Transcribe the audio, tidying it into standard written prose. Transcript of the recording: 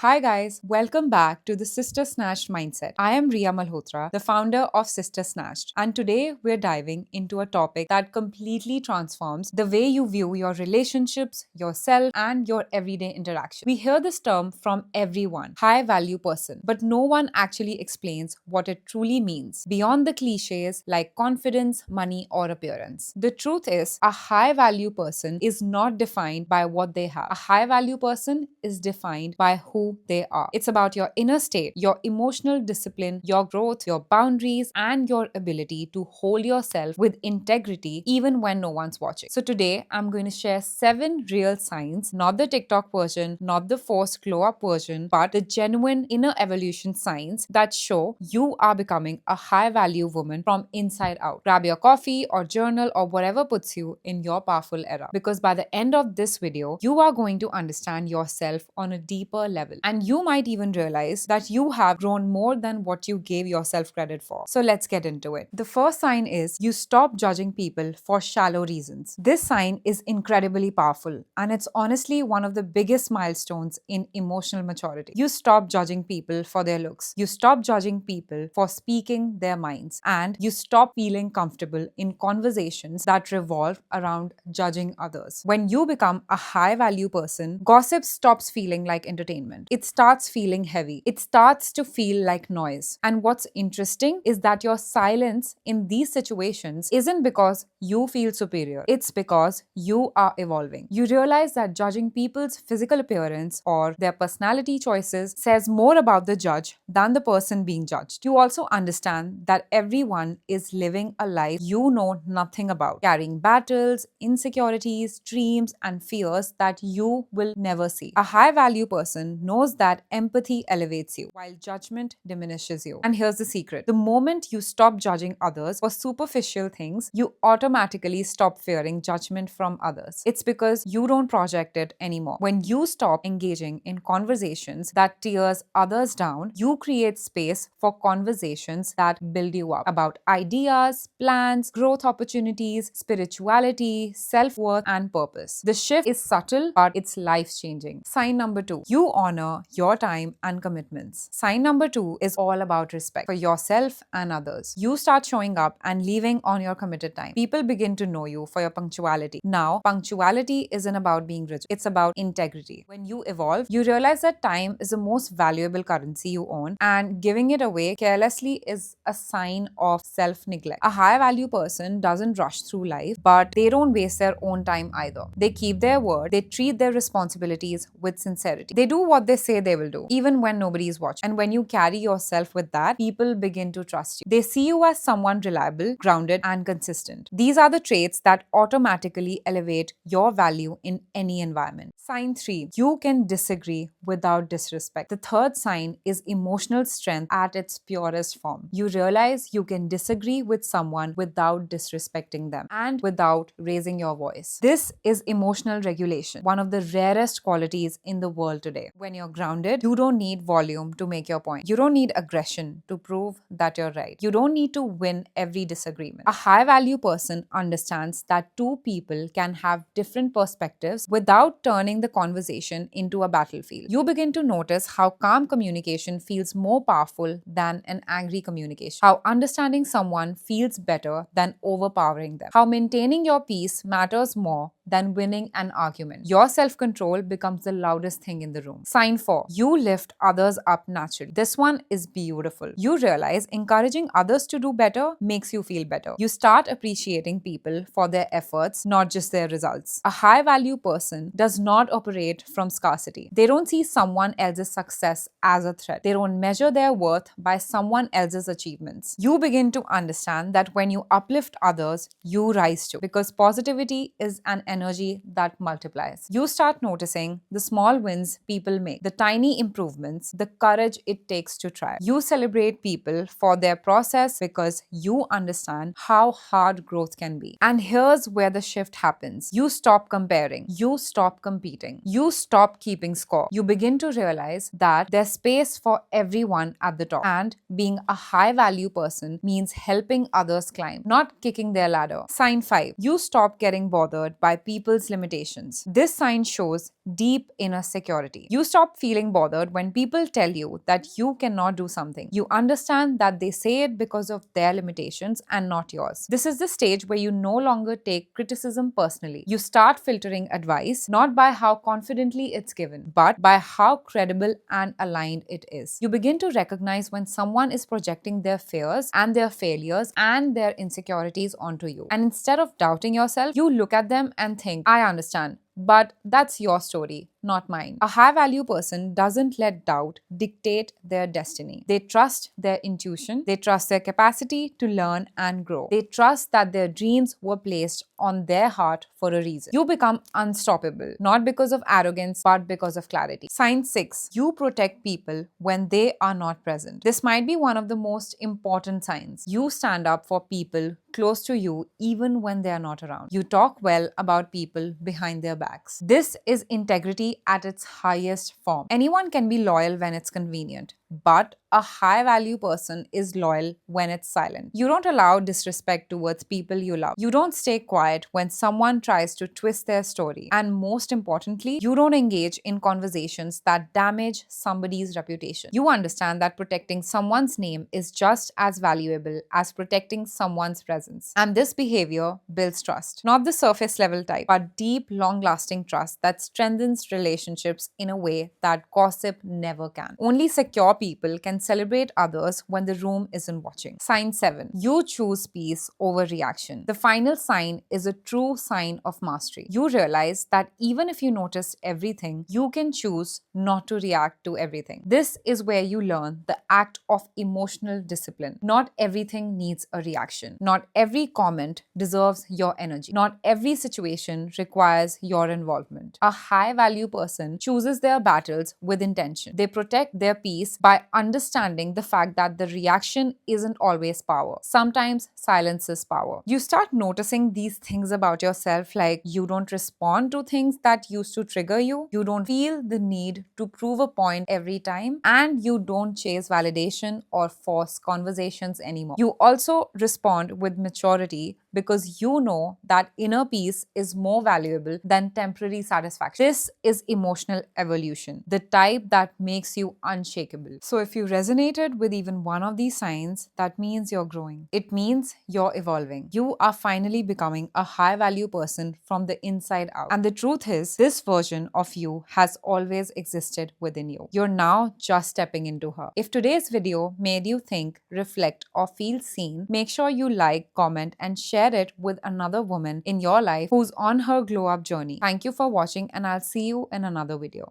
Hi, guys, welcome back to the Sister Snatched Mindset. I am Riya Malhotra, the founder of Sister Snatched, and today we're diving into a topic that completely transforms the way you view your relationships, yourself, and your everyday interaction. We hear this term from everyone, high value person, but no one actually explains what it truly means beyond the cliches like confidence, money, or appearance. The truth is, a high value person is not defined by what they have. A high value person is defined by who they are. It's about your inner state, your emotional discipline, your growth, your boundaries, and your ability to hold yourself with integrity even when no one's watching. So today, I'm going to share 7 real signs, not the TikTok version, not the forced glow up version, but the genuine inner evolution signs that show you are becoming a high value woman from inside out. Grab your coffee or journal or whatever puts you in your powerful era. Because by the end of this video, you are going to understand yourself on a deeper level. And you might even realize that you have grown more than what you gave yourself credit for. So let's get into it. The first sign is you stop judging people for shallow reasons. This sign is incredibly powerful, and it's honestly one of the biggest milestones in emotional maturity. You stop judging people for their looks. You stop judging people for speaking their minds, and you stop feeling comfortable in conversations that revolve around judging others. When you become a high value person, gossip stops feeling like entertainment. It starts feeling heavy. It starts to feel like noise. And what's interesting is that your silence in these situations isn't because you feel superior, it's because you are evolving. You realize that judging people's physical appearance or their personality choices says more about the judge than the person being judged. You also understand that everyone is living a life you know nothing about, carrying battles, insecurities, dreams, and fears that you will never see. A high value person knows that empathy elevates you while judgment diminishes you. And here's the secret: the moment you stop judging others for superficial things, you automatically stop fearing judgment from others. It's because you don't project it anymore. When you stop engaging in conversations that tears others down, you create space for conversations that build you up about ideas, plans, growth opportunities, spirituality, self worth, and purpose. The shift is subtle, but it's life changing. Sign number 2: you honor your time and commitments. Sign number 2 is all about respect for yourself and others. You start showing up and leaving on your committed time. People begin to know you for your punctuality. Now, punctuality isn't about being rigid, it's about integrity. When you evolve, you realize that time is the most valuable currency you own, and giving it away carelessly is a sign of self neglect. A high value person doesn't rush through life, but they don't waste their own time either. They keep their word, they treat their responsibilities with sincerity. They do what they say they will do, even when nobody is watching. And when you carry yourself with that, people begin to trust you. They see you as someone reliable, grounded, and consistent. These are the traits that automatically elevate your value in any environment. Sign 3: you can disagree without disrespect. The third sign is emotional strength at its purest form. You realize you can disagree with someone without disrespecting them and without raising your voice. This is emotional regulation, one of the rarest qualities in the world today. When you're grounded, you don't need volume to make your point. You don't need aggression to prove that you're right. You don't need to win every disagreement. A high value person understands that two people can have different perspectives without turning the conversation into a battlefield. You begin to notice how calm communication feels more powerful than an angry communication, how understanding someone feels better than overpowering them, how maintaining your peace matters more than winning an argument. Your self control becomes the loudest thing in the room. Sign 4: you lift others up naturally. This one is beautiful. You realize encouraging others to do better makes you feel better. You start appreciating people for their efforts, not just their results. A high value person does not operate from scarcity. They don't see someone else's success as a threat. They don't measure their worth by someone else's achievements. You begin to understand that when you uplift others, you rise too, because positivity is an energy that multiplies. You start noticing the small wins people make, the tiny improvements, the courage it takes to try. You celebrate people for their process because you understand how hard growth can be. And here's where the shift happens. You stop comparing. You stop competing. You stop keeping score. You begin to realize that there's space for everyone at the top. And being a high value person means helping others climb, not kicking their ladder. Sign 5: you stop getting bothered by people's limitations. This sign shows deep inner security. You stop feeling bothered when people tell you that you cannot do something. You understand that they say it because of their limitations and not yours. This is the stage where you no longer take criticism personally. You start filtering advice not by how confidently it's given, but by how credible and aligned it is. You begin to recognize when someone is projecting their fears and their failures and their insecurities onto you. And instead of doubting yourself, you look at them and think, I understand. But that's your story, not mine. A high value person doesn't let doubt dictate their destiny. They trust their intuition, they trust their capacity to learn and grow. They trust that their dreams were placed on their heart for a reason. You become unstoppable, not because of arrogance, but because of clarity. Sign 6. You protect people when they are not present. This might be one of the most important signs. You stand up for people close to you even when they are not around. You talk well about people behind their backs. This is integrity at its highest form. Anyone can be loyal when it's convenient, but a high value person is loyal when it's silent. You don't allow disrespect towards people you love. You don't stay quiet when someone tries to twist their story. And most importantly, you don't engage in conversations that damage somebody's reputation. You understand that protecting someone's name is just as valuable as protecting someone's presence. And this behavior builds trust. Not the surface level type, but deep, long lasting trust that strengthens relationships in a way that gossip never can. Only secure people can celebrate others when the room isn't watching. Sign 7. You choose peace over reaction. The final sign is a true sign of mastery. You realize that even if you noticed everything, you can choose not to react to everything. This is where you learn the act of emotional discipline. Not everything needs a reaction. Not every comment deserves your energy. Not every situation requires your involvement. A high value person chooses their battles with intention. They protect their peace by understanding the fact that the reaction isn't always power. Sometimes silence is power. You start noticing these things about yourself, like you don't respond to things that used to trigger you, you don't feel the need to prove a point every time, and you don't chase validation or force conversations anymore. You also respond with maturity because you know that inner peace is more valuable than temporary satisfaction. This is emotional evolution, the type that makes you unshakable. So if you resonated with even one of these signs, that means you're growing. It means you're evolving. You are finally becoming a high value person from the inside out. And the truth is, this version of you has always existed within you. You're now just stepping into her. If today's video made you think, reflect, or feel seen, make sure you like, comment, and share it with another woman in your life who's on her glow up journey. Thank you for watching, and I'll see you in another video.